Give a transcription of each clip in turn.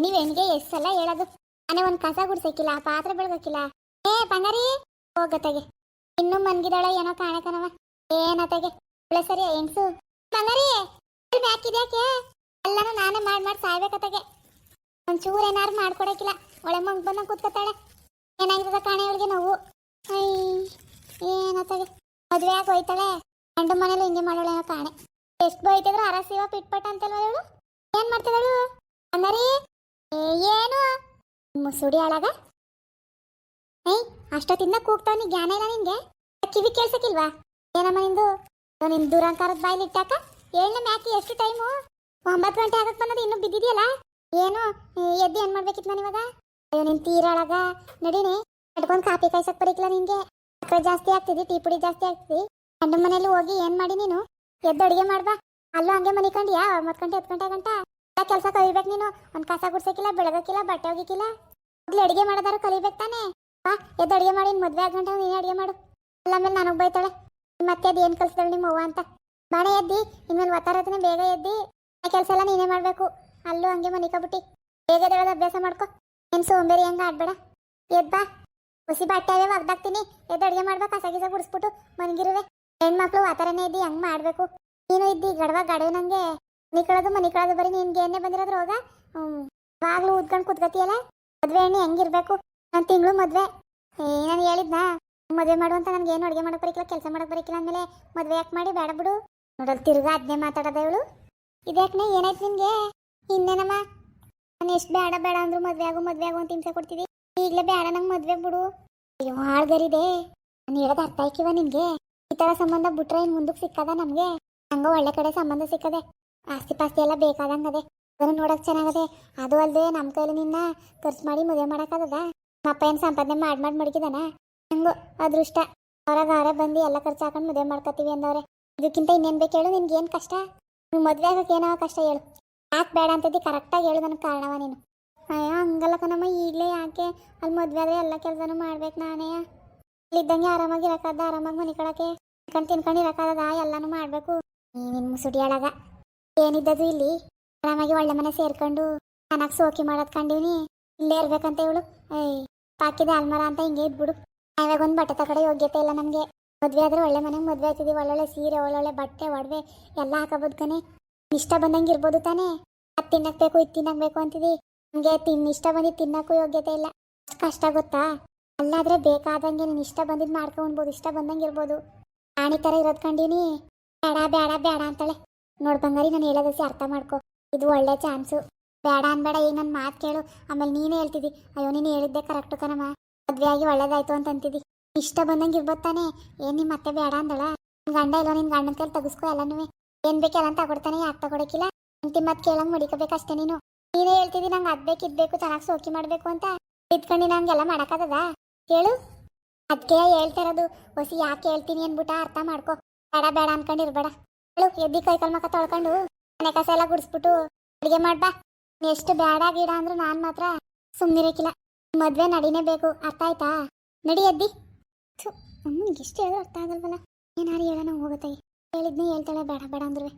ನೀವ್ ಹೆಣ್ಗೆ ಎಷ್ಟು ಸಲ ಹೇಳೋದು. ನಾನೇ ಒಂದ್ ಕಸ ಗುಡ್ಸಕ್ಕಿಲ್ಲ, ಪಾತ್ರೆ ಬೆಳಗಕ್ಕಿಲ್ಲ. ಏ ಬಂಗಾರಿ ಹೋಗತ್ತಗೆ, ಇನ್ನು ಮನ್ಗಿದಾಳ ಏನೋ ಕಾಣಕನವ. ಏನತ್ತಗೆ ಸರಿ ಹೆಂಗ್ಸು ಬಂಗಾರಿ ಹಾಕಿದ್ಯಾಕೆ ಎಲ್ಲಾನು ನಾನೇ ಮಾಡಿ ಸಾಯ್ಬೇಕತ್ತಗೆ. ಒಂಚೂರು ಏನಾರು ಮಾಡ್ಕೊಡಕ್ಕಿಲ್ಲ. ಒಳ್ಳೆ ಮಂಗ್ ಬಂದಂಗ್ ಕೂತ್ಕೊತಾಳೆ. ಏನಾಗಿರ್ತದ ಕಾಣೆ ಅವಳಿಗೆ ನೋವು. ಏನತ್ತಗೆ ಮದ್ವೆ ಆಗಿ ಹೋಯ್ತಾಳೆ, ಗಂಡು ಮನೇಲಿ ಹಿಂಗೆ ಮಾಡೋಳೇನೋ ಕಾಣೆ. ಎಷ್ಟು ಬೈತಿದ್ರು ಅರಸಿವ ಪಿಟ್ಪಟ್ ಅಂತಲ್ವ ಇವಳು. ಏನ್ ಮಾಡ್ತಿದಳು ಬಂಗಾರಿ? ಏನು ಮುಸುಡಿ ಹಾಳಾಗ ಅಷ್ಟೊತ್ತಿಂದ ಕೂಗ್ತಾವನಿ, ಜ್ಞಾನ ಇಲ್ಲ ನಿನ್ಗೆ? ಕಿವಿ ಕೇಳ್ಸಕ್ಕಿಲ್ವಾ? ಏನಮ್ಮ ನಿಂದು ನಿನ್ ದುರಂಕಾರದ ಬಾಯಿಲಿ ಇಟ್ಟಾಕ? ಏಳನೇ ಮ್ಯಾಕಿ ಎಷ್ಟು ಟೈಮು? 9 ಗಂಟೆ ಆಗಕ್ ಬಂದದ ಇನ್ನೂ ಬಿದ್ದಿದ್ಯಲ್ಲ. ಏನು ಎದ್ದು ಏನ್ ಮಾಡ್ಬೇಕಿತ್ತು ನಾನು ಇವಾಗ? ಅಯ್ಯೋ ನಿನ್ ತೀರಾಳಾಗ ನಡೀನಿ ಕಟ್ಕೊಂಡ್ ಕಾಪಿ ಕಾಯ್ಸಕ್ ಬರೀಕಿಲ್ಲ ನಿನ್ಗೆ. ಸಕ್ಕರೆ ಜಾಸ್ತಿ ಆಗ್ತಿದಿ, ಟೀ ಪುಡಿ ಜಾಸ್ತಿ ಆಗ್ತಿದಿ. ಗಂಡ ಮನೇಲಿ ಹೋಗಿ ಏನ್ ಮಾಡಿ ನೀನು? ಎದ್ದು ಅಡಿಗೆ ಮಾಡ್ಬಾ. ಅಲ್ಲೂ ಹಂಗೆ ಮನಿಕೊಂಡಿಯಾ 9 ಗಂಟೆ 10 ಗಂಟೆ ಗಂಟ ಎಲ್ಲ ಕೆಲಸ ಕಲಿಬೇಕು ನೀನು. ಒಂದ್ ಕಸ ಗುಡ್ಸಕ್ಕಿಲ್ಲ, ಬೆಳಗಕ್ಕಿಲ್ಲ, ಬಟ್ಟೆ ಒಗಿಕಿಲ್ಲ. ಮೊದ್ಲು ಅಡಿಗೆ ಮಾಡೋದಾರು ಕಲಿಬೇಕು ತಾನೆ. ಬಾ ಎದ್ದು ಅಡಿಗೆ ಮಾಡಿ, ಮದ್ವೆ ಆಗ ಗಂಟ ನೀನೇ ಅಡಿಗೆ ಮಾಡು. ಎಲ್ಲ ಮೇಲೆ ನನಗ್ ಬೈತಾಳೆ ಮತ್ತೆ. ಅದು ಏನ್ ಕಲ್ಸಿದಳು ನಿಮ್ಮ ಅವ್ವ ಅಂತ. ಬಾಳೆ ಎದ್ದಿ ಇನ್ಮೇಲೆ ಒತ್ತಾರತನೇ ಬೇಗ ಎದ್ದಿ ಆ ಕೆಲಸ ಎಲ್ಲ ನೀನೇ ಮಾಡ್ಬೇಕು. ಅಲ್ಲೂ ಹಂಗೆ ಮನಿಕಬಿಟ್ಟಿ ಬೇಗ ದೇಳದ ಅಭ್ಯಾಸ ಮಾಡ್ಕೊ. ಏನ್ ಸೋಂಬೇರಿ ಹಂಗ ಆಡ್ಬೇಡ. ಎದ್ಬಾ, ಹುಸಿ ಬಟ್ಟೆ ಅವೇ ಒಗ್ದಾಕ್ತೀನಿ. ಎದ್ದು ಅಡಿಗೆ ಮಾಡ್ಬೇಕು, ಕಸ ಗಿಸ ಗುಡಿಸ್ಬಿಟ್ಟು ಮನ್ಗಿರುವೆ. ಹೆಣ್ಮಕ್ಳು ಆ ಥರನೇ ಇದ್ದಿ ಹಂಗ್ ಮಾಡ್ಬೇಕು. ನೀನು ಇದ್ದಿ ಗಡವ ಗಡವೆ ನಂಗೆ ಮನಿ ಕಳೋದು ಬರೀ ನಿನ್ಗೆ ಎಣ್ಣೆ ಬಂದಿರೋದ್ರ ಹೋಗ. ಬಾಗ್ಲು ಊದ್ಕೊಂಡು ಕುತ್ಕತಿಯಲ್ಲ. ಮದ್ವೆ ಎಣ್ಣೆ ಹೆಂಗಿರ್ಬೇಕು? ನಾನು ತಿಂಗಳು ಮದ್ವೆ. ನಾನು ಹೇಳಿದ್ನಾ ಮದ್ವೆ ಮಾಡುವಂತ ನನ್ಗೆ ಏನು ಅಡುಗೆ ಮಾಡಕ್ ಬರೀಕಿಲ್ಲ, ಕೆಲಸ ಮಾಡಕ್ ಬರೀಕಿಲ್ಲ ಅಂದಮೇಲೆ ಮದ್ವೆ ಯಾಕೆ ಮಾಡಿ? ಬೇಡ ಬಿಡು. ನೋಡಲ್ ತಿರ್ಗಾ ಅದನ್ನೇ ಮಾತಾಡೋದ ಇವಳು. ಇದ್ಯಾಕನೆ ಏನಾಯ್ತು ನಿನ್ಗೆ? ಇನ್ನೇನಮ್ಮ ನಾನು ಎಷ್ಟು ಬೇಡ ಬೇಡ ಅಂದ್ರು ಮದ್ವೆ ಆಗು ಅಂತ ಹಿಂಸೆ ಕೊಡ್ತಿದ್ದಿ. ಈಗಲೇ ಬೇಡ ನಂಗೆ ಮದ್ವೆ ಬಿಡು. ಅಯ್ಯೋ ಹಾಳ್ಗರಿದೆ. ನಾನು ಹೇಳೋದು ಅರ್ಥ ಆಯ್ಕಿವ ನಿನ್ಗೆ? ಈ ತರ ಸಂಬಂಧ ಬಿಟ್ರೆ ಇನ್ ಮುಂದಕ್ಕೆ ಸಿಕ್ಕದ ನಮ್ಗೆ. ಹಂಗ ಒಳ್ಳೆ ಕಡೆ ಸಂಬಂಧ ಸಿಕ್ಕದೆ, ಆಸ್ತಿ ಪಾಸ್ತಿ ಎಲ್ಲ ಬೇಕಾದಂಗದೆ, ಅದನ್ನು ನೋಡಕ್ ಚೆನ್ನಾಗದೆ. ಅದು ಅಲ್ಲದೆ ನಮ್ಮ ಕೈಲಿ ನಿನ್ನ ಖರ್ಚು ಮಾಡಿ ಮದುವೆ ಮಾಡಕ್ಕಾಗದ? ಅಪ್ಪ ಏನು ಸಂಪಾದನೆ ಮಾಡಿ ಮಡಗಿದಾನ? ಹಂಗು ಅದೃಷ್ಟ ಅವ್ರಾಗ ಬಂದು ಎಲ್ಲ ಖರ್ಚು ಹಾಕೊಂಡು ಮದುವೆ ಮಾಡ್ಕೊತೀವಿ ಅಂದವ್ರೆ. ಇದಕ್ಕಿಂತ ಇನ್ನೇನು ಬೇಕು ಹೇಳು? ನಿನ್ಗೆ ಏನು ಕಷ್ಟ? ನೀವು ಮದುವೆ ಆಗಕ್ಕೆ ಏನೋ ಕಷ್ಟ ಹೇಳು. ಯಾಕೆ ಬೇಡ ಅಂತದ್ದು ಕರೆಕ್ಟಾಗಿ ಹೇಳು ನನಗೆ ಕಾರಣವ ನೀನು. ಅಯ್ಯೋ ಹಂಗಲ್ಲ ಕಣಮ್ಮ, ಈಗಲೇ ಯಾಕೆ? ಅಲ್ಲಿ ಮದುವೆ ಆದರೆ ಎಲ್ಲ ಕೆಲಸನೂ ಮಾಡ್ಬೇಕು ನಾನೇ. ಇಲ್ಲಿದ್ದಂಗೆ ಆರಾಮಾಗಿ ಇರಕ್ಕದ, ಆರಾಮಾಗಿ ಮನೆ ಕಳಕ್ಕೆ ತಿನ್ಕೊಂಡು ಇರಕ್ಕದ, ಎಲ್ಲನೂ ಮಾಡಬೇಕು. ನಿನ್ನ ಮುಸುಡಿ ಒಳಗ ಏನಿದ್ದದು ಇಲ್ಲಿ? ಆರಾಮಾಗಿ ಒಳ್ಳೆ ಮನೆ ಸೇರ್ಕೊಂಡು ಚೆನ್ನಾಗಿ ಸೋಕಿ ಮಾಡೋದು ಕಂಡೀನಿ. ಇಲ್ಲೇ ಇರ್ಬೇಕಂತ ಇವಳು ಪಾಕಿದೆ ಅಲ್ಮರ ಅಂತ ಹಿಂಗೆ ಇದ್ಬಿಡು. ಇವಾಗ ಒಂದು ಬಟ್ಟೆ ತಗಡೆ ಯೋಗ್ಯತೆ ಇಲ್ಲ ನಮಗೆ. ಮದುವೆ ಆದ್ರೆ ಒಳ್ಳೆ ಮನೆಗೆ ಮದುವೆ ಆಗ್ತಿದ್ದೀವಿ. ಒಳ್ಳೊಳ್ಳೆ ಸೀರೆ, ಒಳ್ಳೊಳ್ಳೆ ಬಟ್ಟೆ, ಒಡವೆ ಎಲ್ಲ ಹಾಕಬೋದು ಕಣೆ. ಇಷ್ಟ ಬಂದಂಗೆ ಇರ್ಬೋದು ತಾನೇ. ಅದು ತಿನ್ನಕ್ಬೇಕು, ಇದು ತಿನ್ನಕ್ಬೇಕು ಅಂತಿದ್ದಿ. ನಮಗೆ ಇಷ್ಟ ಬಂದಿದ್ದು ತಿನ್ನಕ್ಕೂ ಯೋಗ್ಯತೆ ಇಲ್ಲ. ಅಷ್ಟು ಕಷ್ಟ ಗೊತ್ತಾ? ಅಲ್ಲಾದ್ರೆ ಬೇಕಾದಂಗೆ ನೀನು ಇಷ್ಟ ಬಂದಿದ್ದು ಮಾಡ್ಕೊಂಡ್ಬೋದು, ಇಷ್ಟ ಬಂದಂಗೆ ಇರ್ಬೋದು. ರಾಣಿ ಥರ ಇರೋದು ಕಂಡೀನಿ. ಬೇಡ ಬೇಡ ಬೇಡ ಅಂತಾಳೆ. ನೋಡ್ ಬಂಗಾರಿ, ನಾನು ಹೇಳೋದಸಿ ಅರ್ಥ ಮಾಡ್ಕೊ. ಇದು ಒಳ್ಳೆ ಚಾನ್ಸು. ಬೇಡ ಅನ್ಬೇಡ, ಈಗ ನನ್ನ ಮಾತು ಕೇಳು. ಆಮೇಲೆ ನೀನೇ ಹೇಳ್ತಿದ್ದಿ ಅಯ್ಯೋ ನೀನು ಹೇಳಿದ್ದೆ ಕರೆಕ್ಟು ಕಣಮ್ಮ, ಮದುವೆ ಆಗಿ ಒಳ್ಳೇದಾಯ್ತು ಅಂತ ಅಂತಿದ್ದಿ. ಇಷ್ಟ ಬಂದಂಗೆ ಇರ್ಬೋದು ತಾನೆ. ಏನು ನಿಮ್ಮ ಮತ್ತೆ ಬೇಡ ಅಂದಳ? ನಿನ್ನ ಗಂಡ ಇಲ್ಲೋ, ನಿನ್ನ ಗಂಡನ ಕೈಲಿ ತಗಸ್ಕೊ ಎಲ್ಲನೂ. ಏನು ಬೇಕು ಎಲ್ಲ ತಗೊಡ್ತಾನೆ, ಯಾಕೆ ತಗೊಡಕ್ಕಿಲ್ಲ? ನಿಂತಿ ಮತ್ತೆ ಕೇಳಂಗೆ ಮಡಿಕೋಬೇಕಷ್ಟೇ ನೀನು. ನೀನೇ ಹೇಳ್ತಿದ್ದಿ ನಂಗೆ ಅದು ಬೇಕು ಇದು ಬೇಕು, ಚೆನ್ನಾಗಿ ಸೋಕಿ ಮಾಡಬೇಕು ಅಂತ. ಇದ್ಕೊಂಡು ನಂಗೆಲ್ಲ ಮಾಡೋಕ್ಕಾಗದ ಹೇಳು? ಅದಕ್ಕೆ ಹೇಳ್ತಾ ಇರೋದು. ಹೊಸಿ ಯಾಕೆ ಹೇಳ್ತೀನಿ ಅಂದ್ಬಿಟ್ಟ ಅರ್ಥ ಮಾಡ್ಕೊ. ಬೇಡ ಬೇಡ ಅನ್ಕೊಂಡಿರ್ಬೇಡ. ಹೇಳು, ಎದ್ದಿ ಕೈ ಕಾಲು ಮಕ್ಕ ತೊಳ್ಕೊಂಡು ಮನೆ ಕಸ ಎಲ್ಲ ಗುಡಿಸ್ಬಿಟ್ಟು ಅಡುಗೆ ಮಾಡ್ಬಾ. ಎಷ್ಟು ಬೇಡ ಗಿಡ ಅಂದ್ರೂ ನಾನು ಮಾತ್ರ ಸುಮ್ಮನಿರಕ್ಕಿಲ್ಲ. ಮದುವೆ ನಡಿನೇ ಬೇಕು, ಅರ್ಥ ಆಯ್ತಾ? ನಡಿ ಎದ್ದಿ. ಅಮ್ಮನಿಗೆ ಎಷ್ಟು ಹೇಳೋ ಅರ್ಥ ಆಗಲ್ವಲ್ಲ. ಏನಾರು ಹೇಳೋಣ ಹೋಗುತ್ತೆ. ಹೇಳಿದ್ನೇ ಹೇಳ್ತಾಳೆ ಬೇಡ ಬೇಡ ಅಂದ್ರು.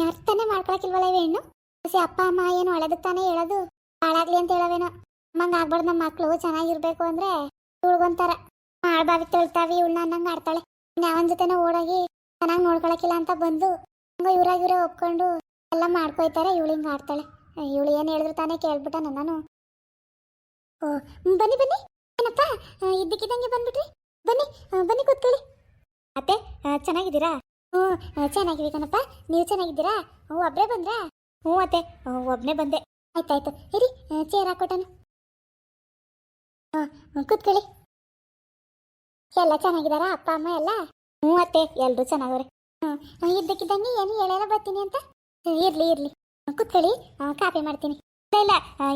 ಅರ್ಥನೇ ಮಾಡ್ಕೊಳಕಿಲ್ವಲ್ಲ ಇವೆ ಹೆಣ್ಣು. ಹೊಸಿ ಅಪ್ಪ ಅಮ್ಮ ಏನು ಒಳ್ಳೇದಕ್ಕೆ ತಾನೇ ಹೇಳೋದು, ಹಾಳಾಗ್ಲಿ ಅಂತ ಹೇಳೋವೇನೋ. ಅಮ್ಮಂಗೆ ಆಗ್ಬಾರ್ದು. ನಮ್ಮ ಮಕ್ಕಳು ಚೆನ್ನಾಗಿರ್ಬೇಕು ಅಂದ್ರೆ ಉಳ್ಗೊಂತಾರ ಮಾಡ್ಬಾವಿ ತೊಳ್ತಾವಿ ಇವಳನ್ನ ಅನ್ನಂಗೆ ಆಡ್ತಾಳೆ. ಯಾವನ ಜೊತೆನೋ ಓಡಾಗಿ ಚೆನ್ನಾಗಿ ನೋಡ್ಕೊಳಕಿಲ್ಲ ಅಂತ ಬಂದು ಹಂಗ ಇವರೇ ಒಪ್ಕೊಂಡು ಎಲ್ಲ ಮಾಡ್ಕೊಯ್ತಾರೆ. ಇವಳು ಹಿಂಗೆ ಆಡ್ತಾಳೆ. ಇವಳು ಏನು ಹೇಳಿದ್ರು ತಾನೇ ಕೇಳ್ಬಿಟ್ಟ ನಾನು. ಓ ಬನ್ನಿ ಬನ್ನಿ. ಏನಪ್ಪ ಇದ್ದಕ್ಕಿದ್ದಂಗೆ ಬಂದ್ಬಿಟ್ರಿ? ಬನ್ನಿ ಬನ್ನಿ ಕೂತ್ಕೊಳ್ಳಿ. ಅತ್ತೆ ಚೆನ್ನಾಗಿದ್ದೀರಾ? ಹ್ಞೂ ಚೆನ್ನಾಗಿದ್ದೀವಿ ಕಣಪ್ಪ. ನೀವು ಚೆನ್ನಾಗಿದ್ದೀರಾ? ಹ್ಞೂ ಒಬ್ಬರೇ ಬಂದ್ರಾ? ಹ್ಞೂ ಅತ್ತೆ ಒಬ್ಬನೇ ಬಂದೆ. ಆಯ್ತಾಯ್ತು ಇರಿ, ಚೇರ್ ಹಾಕೊಟ್ಟನು. ಕೂತ್ಕೊಳ್ಳಿ. ಎಲ್ಲ ಚೆನ್ನಾಗಿದ್ದಾರಾ ಅಪ್ಪ ಅಮ್ಮ ಎಲ್ಲ? ಹ್ಞೂ ಅತ್ತೆ ಎಲ್ಲರೂ ಚೆನ್ನಾಗವ್ರೆ. ಇದ್ದಕ್ಕಿದ್ದಂಗೆ ಏನು ಹೇಳಲ್ಲ ಬರ್ತೀನಿ ಅಂತ. ಇರ್ಲಿ ಇರ್ಲಿ ಕೂತ್ಕೊಳ್ಳಿ, ಕಾಫಿ ಮಾಡ್ತೀನಿ. ಇಲ್ಲ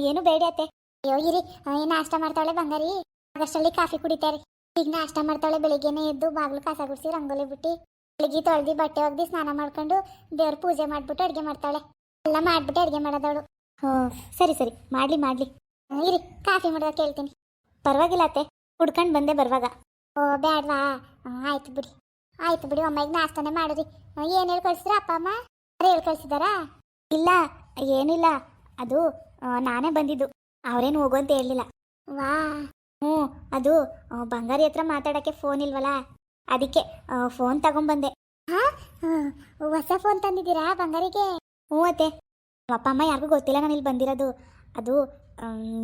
ಏನು ಬೇಡ ಅತ್ತೆ. ಅಯ್ಯೋ ಇರಿ, ಏನು ನಾಷ್ಟ ಮಾಡ್ತಾಳೆ ಬಂಗಾರಿ, ಆಗಷ್ಟರಲ್ಲಿ ಕಾಫಿ ಕುಡಿತಾರೆ. ಈಗ ನಾಷ್ಟ ಮಾಡ್ತಾಳೆ. ಬೆಳಿಗ್ಗೆನೇ ಎದ್ದು ಬಾಗಿಲು ಕಸ ಗುಡಿಸಿ ರಂಗೋಲಿ ಬಿಟ್ಟು ಬೆಳಿಗ್ಗೆ ತೊಳೆದು ಬಟ್ಟೆ ಒಗ್ದು ಸ್ನಾನ ಮಾಡ್ಕೊಂಡು ದೇವ್ರ ಪೂಜೆ ಮಾಡ್ಬಿಟ್ಟು ಅಡುಗೆ ಮಾಡ್ತಾಳೆ. ಎಲ್ಲ ಮಾಡ್ಬಿಟ್ಟು ಅಡುಗೆ ಮಾಡೋದವಳು. ಹ್ಞೂ ಸರಿ ಸರಿ ಮಾಡಲಿ. ಇರಿ ಕಾಫಿ ಮಾಡೋದ ಕೇಳ್ತೀನಿ. ಪರವಾಗಿಲ್ಲ ಅತ್ತೆ, ಕುಡ್ಕೊಂಡು ಬಂದೆ ಬರುವಾಗ. ಓ ಬೇಡವಾ? ಆಯ್ತು ಬಿಡಿ ಅಮ್ಮಗೆ ನಾಷ್ಟಾನೇ ಮಾಡಿರಿ. ಏನು ಹೇಳಿ ಕಳಿಸಿದ್ರ ಅಪ್ಪ ಅಮ್ಮ? ಹೇಳಿ ಕಳಿಸಿದಾರಾ? ಇಲ್ಲ ಏನಿಲ್ಲ, ಅದು ನಾನೇ ಬಂದಿದ್ದು. ಅವರೇನು ಹೋಗು ಅಂತ ಹೇಳಲಿಲ್ಲ. ವಾ. ಹ್ಞೂ, ಅದು ಬಂಗಾರಿ ಹತ್ರ ಮಾತಾಡೋಕ್ಕೆ ಫೋನ್ ಇಲ್ವಲ್ಲ, ಅದಕ್ಕೆ ಫೋನ್ ತಗೊಂಬಂದೆ. ಹಾಂ, ಹೊಸ ಫೋನ್ ತಂದಿದ್ದೀರಾ ಬಂಗಾರಿಗೆ? ಹ್ಞೂ ಅತ್ತೆ. ಅಪ್ಪ ಅಮ್ಮ ಯಾರಿಗೂ ಗೊತ್ತಿಲ್ಲ ನಾನು ಇಲ್ಲಿ ಬಂದಿರೋದು. ಅದು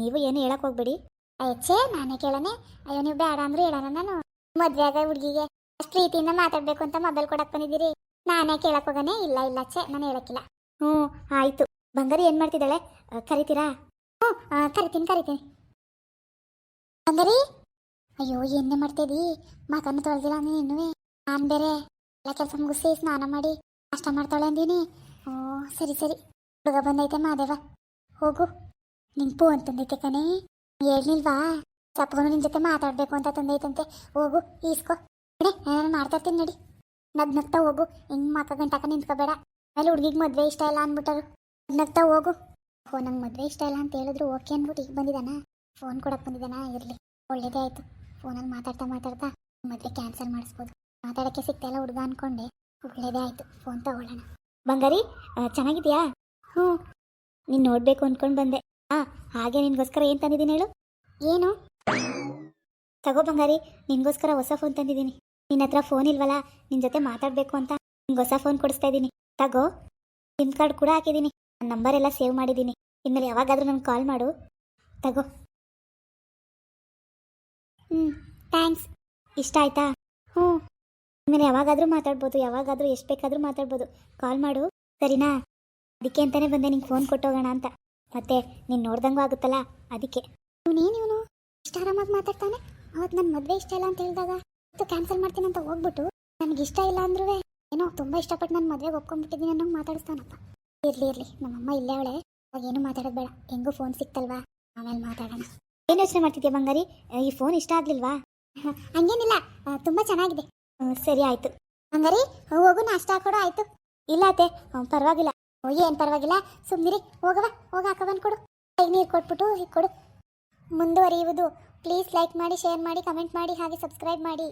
ನೀವು ಏನು ಹೇಳಕ್ಕೆ ಹೋಗ್ಬೇಡಿ. ಅಯ್ಯಚ್ಚೆ, ನಾನೇ ಕೇಳನೆ. ಅಯ್ಯೋ, ನೀವು ಬೇಡ ಅಂದ್ರೆ ಹೇಳೋಣ. ನಾನು ಮದುವೆ ಆಗ ಹುಡುಗಿಗೆ ಅಷ್ಟು ಪ್ರೀತಿಯಿಂದ ಮಾತಾಡಬೇಕು ಅಂತ ಮೊಬೈಲ್ ಕೊಡಕ್ಕೆ ಬಂದಿದ್ದೀರಿ. ನಾನೇ ಕೇಳಕ್ಕೆ ಹೋಗನೆ? ಇಲ್ಲ ಇಲ್ಲ ಛೆ, ನಾನು ಹೇಳಕ್ಕಿಲ್ಲ. ಹ್ಞೂ ಆಯಿತು. ಬಂಗಾರಿ ಏನು ಮಾಡ್ತಿದ್ದಾಳೆ? ಕರಿತೀರಾ? ಹ್ಞೂ ಕರಿತೀನಿ. ಬಂಗಾರಿ, ಅಯ್ಯೋ ಏನೇ ಮಾಡ್ತಿದ್ದಿ? ಮಗನ ತೊಳೆದಿಲ್ಲ ನೀನು. ನಾನು ಬೇರೆ ಎಲ್ಲ ಕೆಲಸ ಮುಗಿಸಿ ಸ್ನಾನ ಮಾಡಿ ನಾಷ್ಟ ಮಾಡ್ತಾಳೆ ಅಂದೀನಿ. ಓ ಸರಿ ಹುಡುಗ ಬಂದೈತೆ ಮಾದೇವ. ಹೋಗು, ನಿಂಗೆ ಫೋನ್ ತಂದೈತೆ ಕಣೆ, ಹೇಳ್ನಿಲ್ವಾ? ಸಪ್ಪಗನು ನಿನ್ನ ಜೊತೆ ಮಾತಾಡಬೇಕು ಅಂತ ತಂದೈತಂತೆ. ಹೋಗು ಈಸ್ಕೊ. ಬಿಡೆ, ನಾನು ಮಾಡ್ತಾ ಇರ್ತೀನಿ ನಡಿ. ನಗ್ನಗ್ತಾ ಹೋಗು, ಹಿಂಗೆ ಮಕ್ಕ ಗಂಟಾಕ ನಿಂತ್ಕೋಬೇಡ. ಆಮೇಲೆ ಹುಡುಗಿಗೆ ಮದುವೆ ಇಷ್ಟ ಇಲ್ಲ ಅಂದ್ಬಿಟ್ಟರು. ನಗ್ನಗ್ತಾ ಹೋಗು. ನಂಗೆ ಮದುವೆ ಇಷ್ಟ ಇಲ್ಲ ಅಂತ ಹೇಳಿದ್ರು ಓಕೆ ಅಂದ್ಬಿಟ್ಟು ಈಗ ಬಂದಿದ್ದಾನ, ಫೋನ್ ಕೊಡಕ್ಕೆ ಬಂದಿದ್ದಾನ. ಇರಲಿ, ಒಳ್ಳೇದೇ ಆಯಿತು. ಫೋನಲ್ಲಿ ಮಾತಾಡ್ತಾ ಮದುವೆ ಕ್ಯಾನ್ಸಲ್ ಮಾಡಿಸ್ಬೋದು. ಮಾತಾಡೋಕ್ಕೆ ಸಿಗ್ತಾ ಇಲ್ಲ ಹುಡುಗ ಅಂದ್ಕೊಂಡೆ. ಒಳ್ಳೇದೇ ಆಯಿತು, ಫೋನ್ ತಗೊಳ್ಳೋಣ. ಬಂಗಾರಿ, ಚೆನ್ನಾಗಿದೆಯಾ? ಹ್ಞೂ, ನೀನು ನೋಡಬೇಕು ಅಂದ್ಕೊಂಡು ಬಂದೆ. ಹಾಗೆ ನಿನಗೋಸ್ಕರ ಏನು ತಂದಿದ್ದೀನಿ ಹೇಳು? ಏನು? ತಗೋ ಬಂಗಾರಿ, ನಿನಗೋಸ್ಕರ ಹೊಸ ಫೋನ್ ತಂದಿದ್ದೀನಿ. ನಿನ್ನ ಹತ್ರ ಫೋನ್ ಇಲ್ವಲ್ಲ, ನಿನ್ನ ಜೊತೆ ಮಾತಾಡಬೇಕು ಅಂತ ನಿಂಗೆ ಹೊಸ ಫೋನ್ ಕೊಡಿಸ್ತಾ ಇದ್ದೀನಿ. ತಗೋ, ಸಿಮ್ ಕಾರ್ಡ್ ಕೂಡ ಹಾಕಿದ್ದೀನಿ, ನನ್ನ ನಂಬರ್ ಎಲ್ಲ ಸೇವ್ ಮಾಡಿದ್ದೀನಿ. ಇನ್ಮೇಲೆ ಯಾವಾಗಾದರೂ ನನಗೆ ಕಾಲ್ ಮಾಡು. ತಗೋ. ಥ್ಯಾಂಕ್ಸ್. ಇಷ್ಟ ಆಯ್ತಾ? ಹ್ಞೂ, ಇನ್ಮೇಲೆ ಯಾವಾಗಾದರೂ ಮಾತಾಡ್ಬೋದು, ಯಾವಾಗಾದರೂ ಎಷ್ಟು ಬೇಕಾದರೂ ಮಾತಾಡ್ಬೋದು. ಕಾಲ್ ಮಾಡು, ಸರಿನಾ? ಅದಕ್ಕೆ ಅಂತಲೇ ಬಂದೆ ನಿಂಗೆ ಫೋನ್ ಕೊಟ್ಟೋಗೋಣ ಅಂತ. ಮತ್ತೆ ನೀನು ನೋಡ್ದಂಗೂ ಆಗುತ್ತಲ್ಲ, ಅದಕ್ಕೆ. ಇವನು ಇಷ್ಟ ಆರಾಮಾಗಿ ಮಾತಾಡ್ತಾನೆ. ಅವತ್ತು ನನ್ನ ಮದುವೆ ಇಷ್ಟ ಇಲ್ಲ ಅಂತ ಹೇಳಿದಾಗ ಕ್ಯಾನ್ಸಲ್ ಮಾಡ್ತೀನಿ ಅಂತ ಹೋಗ್ಬಿಟ್ಟು ನನಗೆ ಇಷ್ಟ ಇಲ್ಲ ಅಂದ್ರೂ ಏನೋ ತುಂಬ ಇಷ್ಟಪಟ್ಟು ನನ್ನ ಮದುವೆಗೆ ಒಪ್ಕೊಂಡ್ಬಿಟ್ಟಿದ್ದೀನಿ ಅನ್ನೋ ಮಾತಾಡಿಸ್ತಾನಪ್ಪ. ಇರಲಿ, ನಮ್ಮಮ್ಮ ಇಲ್ಲೇ ಅವಳೆ, ಅವಾಗ ಏನು ಮಾತಾಡೋದು ಬೇಡ. ಹೆಂಗೂ ಫೋನ್ ಸಿಕ್ತಲ್ವಾ, ಆಮೇಲೆ ಮಾತಾಡೋಣ. ಏನು ಯೋಚನೆ ಮಾಡ್ತಿದ್ಯಾ ಬಂಗಾರಿ? ಈ ಫೋನ್ ಇಷ್ಟ ಆಗಲಿಲ್ವಾ? ಹಂಗೇನಿಲ್ಲ, ತುಂಬ ಚೆನ್ನಾಗಿದೆ. ಸರಿ ಆಯಿತು. ಬಂಗಾರಿ, ಹೋಗು, ನಾಷ್ಟ ಹಾಕೊಡು. ಆಯಿತು. ಇಲ್ಲ ಅತ್ತೆ, ಪರವಾಗಿಲ್ಲ. ಏನು ಪರವಾಗಿಲ್ಲ, ಸುಮ್ಮನಿರಿ. ಹೋಗವ, ಹೋಗಿ ಹಾಕ ಬಂದ್ಕೊಡು. ಕೈ ನೀರು ಕೊಟ್ಬಿಟ್ಟು ಹೀಗೆ ಕೊಡು. ಮುಂದುವರಿಯುವುದು. ಪ್ಲೀಸ್ ಲೈಕ್ ಮಾಡಿ, ಶೇರ್ ಮಾಡಿ, ಕಮೆಂಟ್ ಮಾಡಿ, ಹಾಗೆ ಸಬ್ಸ್ಕ್ರೈಬ್ ಮಾಡಿ.